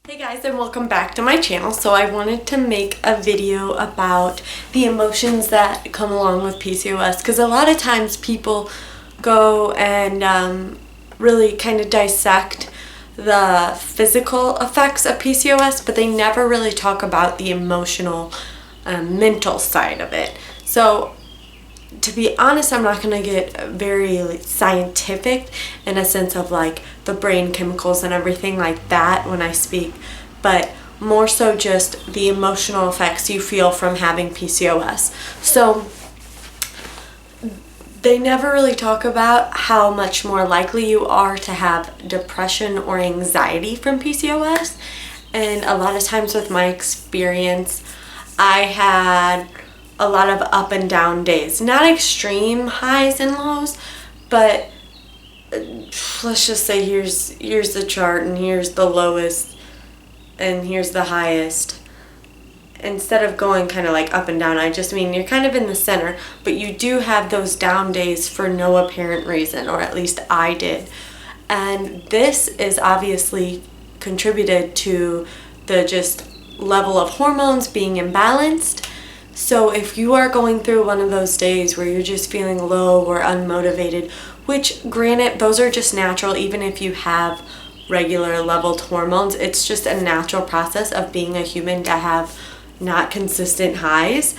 Hey guys, and welcome back to my channel. So I wanted to make a video about the emotions that come along with PCOS, because a lot of times people go and really kind of dissect the physical effects of PCOS, but they never really talk about the emotional, mental side of it. So to be honest, I'm not going to get very scientific in a sense of like the brain chemicals and everything like that when I speak, but more so just the emotional effects you feel from having PCOS. So they never really talk about how much more likely you are to have depression or anxiety from PCOS. And a lot of times with my experience, I had a lot of up and down days. Not extreme highs and lows, but let's just say here's the chart and here's the lowest and here's the highest. Instead of going kind of like up and down, I just mean you're kind of in the center, but you do have those down days for no apparent reason, or at least I did. And this is obviously contributed to the just level of hormones being imbalanced. So if you are going through one of those days where you're just feeling low or unmotivated, which granted, those are just natural even if you have regular leveled hormones, it's just a natural process of being a human to have not consistent highs.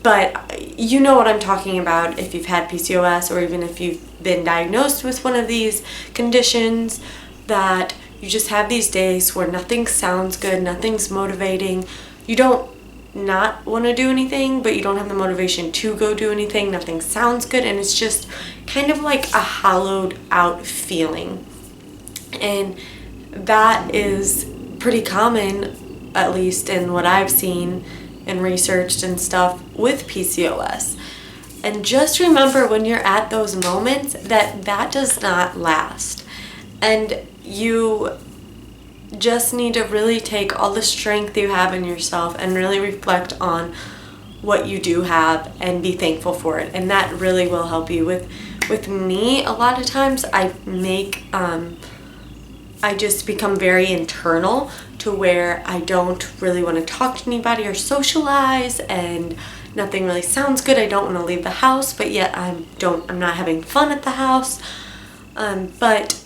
But you know what I'm talking about if you've had PCOS, or even if you've been diagnosed with one of these conditions, that you just have these days where nothing sounds good, nothing's motivating, you don't not want to do anything, but you don't have the motivation to go do anything, nothing sounds good, and it's just kind of like a hollowed out feeling. And that is pretty common, at least in what I've seen and researched and stuff with PCOS. And just remember when you're at those moments that does not last, and you just need to really take all the strength you have in yourself and really reflect on what you do have and be thankful for it. And that really will help you. With me, a lot of times I just become very internal to where I don't really want to talk to anybody or socialize, and nothing really sounds good. I don't want to leave the house, but yet I'm not having fun at the house. But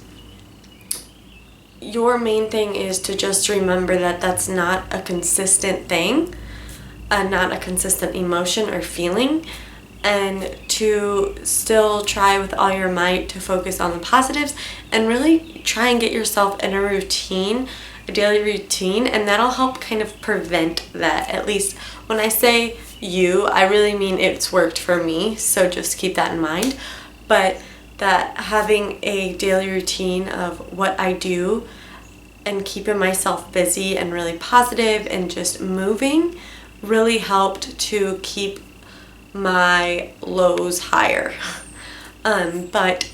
your main thing is to just remember that that's not a consistent thing, not a consistent emotion or feeling, and to still try with all your might to focus on the positives and really try and get yourself in a routine, a daily routine, and that'll help kind of prevent that. At least when I say you, I really mean it's worked for me, so just keep that in mind. But that having a daily routine of what I do and keeping myself busy and really positive and just moving really helped to keep my lows higher. But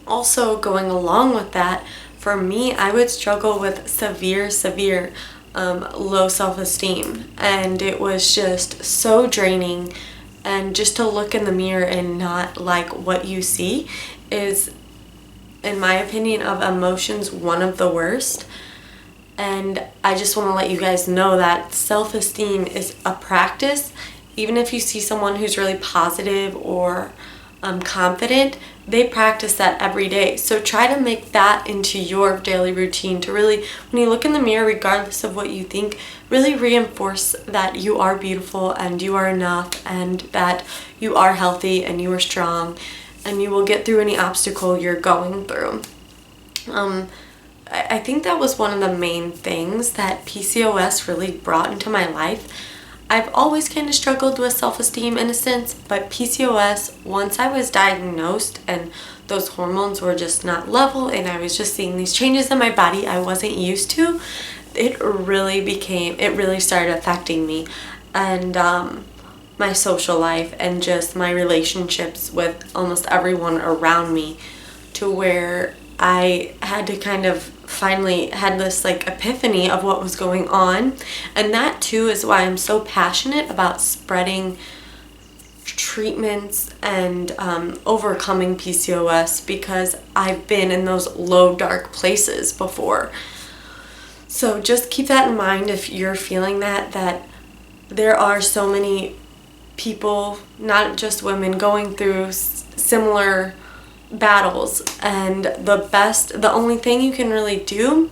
also going along with that, for me, I would struggle with severe low self-esteem, and it was just so draining. And just to look in the mirror and not like what you see is, in my opinion, of emotions, one of the worst. And I just want to let you guys know that self-esteem is a practice. Even if you see someone who's really positive or confident, they practice that every day. So try to make that into your daily routine to really, when you look in the mirror, regardless of what you think, really reinforce that you are beautiful and you are enough and that you are healthy and you are strong and you will get through any obstacle you're going through. I think that was one of the main things that PCOS really brought into my life. I've always kind of struggled with self-esteem in a sense, but PCOS, once I was diagnosed and those hormones were just not level and I was just seeing these changes in my body I wasn't used to, it really started affecting me and my social life and just my relationships with almost everyone around me, to where I had to kind of finally had this like epiphany of what was going on. And that too is why I'm so passionate about spreading treatments and overcoming PCOS, because I've been in those low dark places before. So just keep that in mind if you're feeling that there are so many people, not just women, going through similar battles, and the only thing you can really do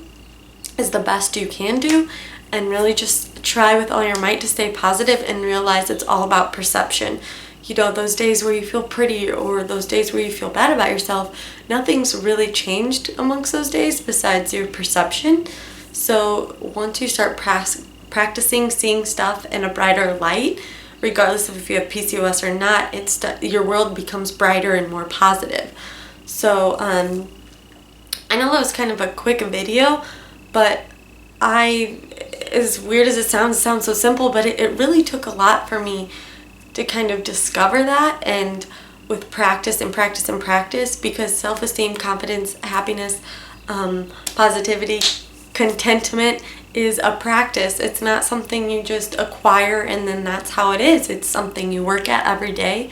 is the best you can do, and really just try with all your might to stay positive and realize it's all about perception. You know, those days where you feel pretty or those days where you feel bad about yourself, nothing's really changed amongst those days besides your perception. So once you start practicing seeing stuff in a brighter light, regardless of if you have PCOS or not, your world becomes brighter and more positive. So I know that was kind of a quick video, but as weird as it sounds so simple, but it really took a lot for me to kind of discover that, and with practice and practice and practice, because self-esteem, confidence, happiness, positivity, contentment is a practice. It's not something you just acquire and then that's how it is. It's something you work at every day,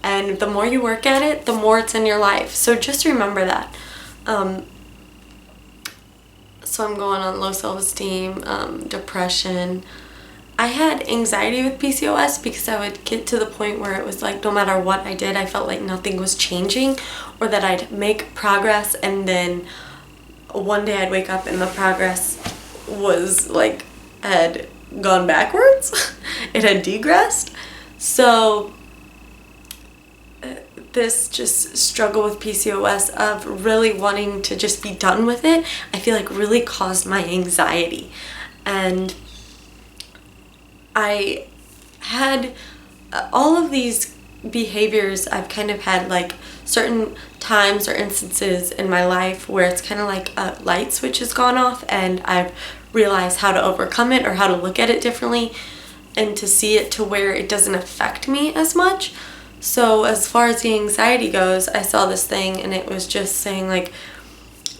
and the more you work at it, the more it's in your life. So just remember that. So I'm going on low self-esteem, depression. I had anxiety with PCOS because I would get to the point where it was like no matter what I did, I felt like nothing was changing, or that I'd make progress and then one day I'd wake up and the progress was like had gone backwards. It had degressed. So this just struggle with PCOS of really wanting to just be done with it, I feel like really caused my anxiety. And I had all of these behaviors. I've kind of had like certain times or instances in my life where it's kind of like a light switch has gone off, and I've realized how to overcome it or how to look at it differently and to see it to where it doesn't affect me as much. So as far as the anxiety goes, I saw this thing and it was just saying like,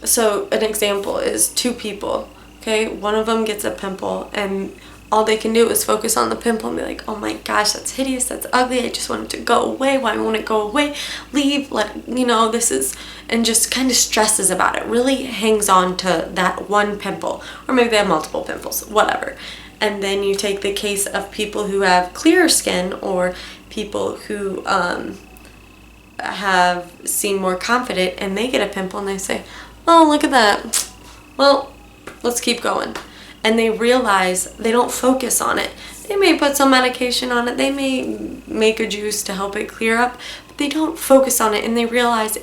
so an example is two people, okay? One of them gets a pimple and all they can do is focus on the pimple and be like, oh my gosh, that's hideous, that's ugly, I just want it to go away, why won't it go away, leave, this is, and just kind of stresses about it, really hangs on to that one pimple, or maybe they have multiple pimples, whatever. And then you take the case of people who have clearer skin, or people who have seemed more confident, and they get a pimple and they say, oh, look at that, well, let's keep going. And they realize they don't focus on it. They may put some medication on it, they may make a juice to help it clear up, but they don't focus on it, and they realize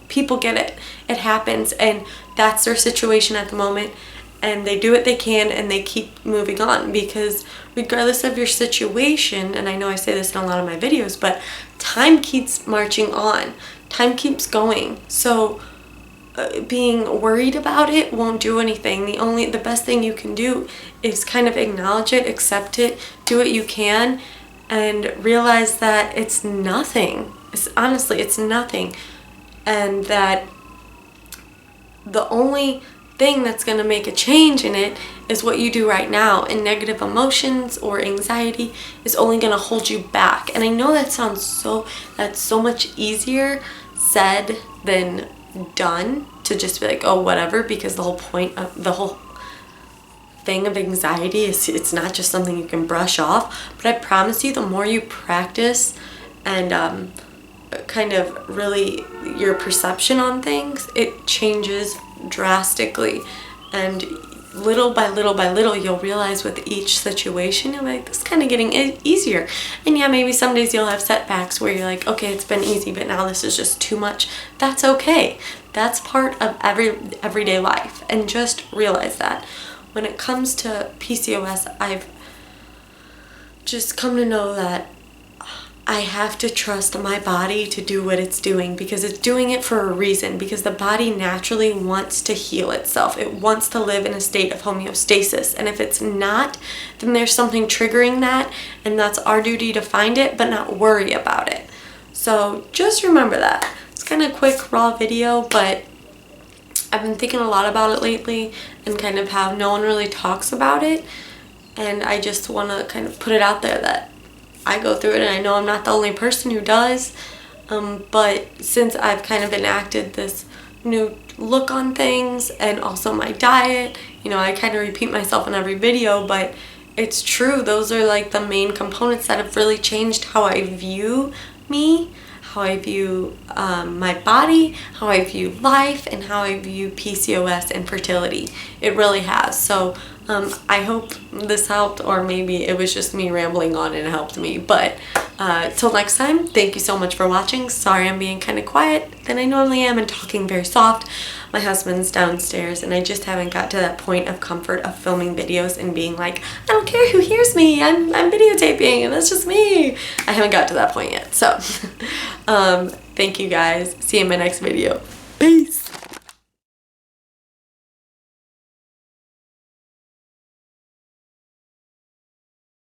people get it happens, and that's their situation at the moment, and they do what they can and they keep moving on, because regardless of your situation, and I know I say this in a lot of my videos, but time keeps marching on, time keeps going. So being worried about it won't do anything. The best thing you can do is kind of acknowledge it, accept it, do what you can, and realize that it's nothing. It's nothing, and that the only thing that's going to make a change in it is what you do right now, and negative emotions or anxiety is only going to hold you back. And I know that's so much easier said than done, to just be like, oh, whatever, because the whole point of the whole thing of anxiety is it's not just something you can brush off. But I promise you, the more you practice and kind of really your perception on things, it changes drastically, and little by little you'll realize with each situation you'll be like, this is kind of getting easier. And yeah, maybe some days you'll have setbacks where you're like, okay, it's been easy, but now this is just too much. That's okay. That's part of everyday life, and just realize that. When it comes to PCOS, I've just come to know that I have to trust my body to do what it's doing, because it's doing it for a reason, because the body naturally wants to heal itself. It wants to live in a state of homeostasis, and if it's not, then there's something triggering that, and that's our duty to find it, but not worry about it. So just remember that. It's kind of a quick, raw video, but I've been thinking a lot about it lately, and kind of how no one really talks about it, and I just want to kind of put it out there that I go through it, and I know I'm not the only person who does, but since I've kind of enacted this new look on things and also my diet. You know, I kind of repeat myself in every video, but it's true. Those are like the main components that have really changed how I view me, how I view my body, how I view life, and how I view PCOS and fertility. It really has. So I hope this helped, or maybe it was just me rambling on and it helped me. But till next time, thank you so much for watching. Sorry I'm being kind of quiet than I normally am and talking very soft. My husband's downstairs and I just haven't got to that point of comfort of filming videos and being like, I don't care who hears me, I'm videotaping and that's just me. I haven't got to that point yet. So thank you guys. See you in my next video. Peace.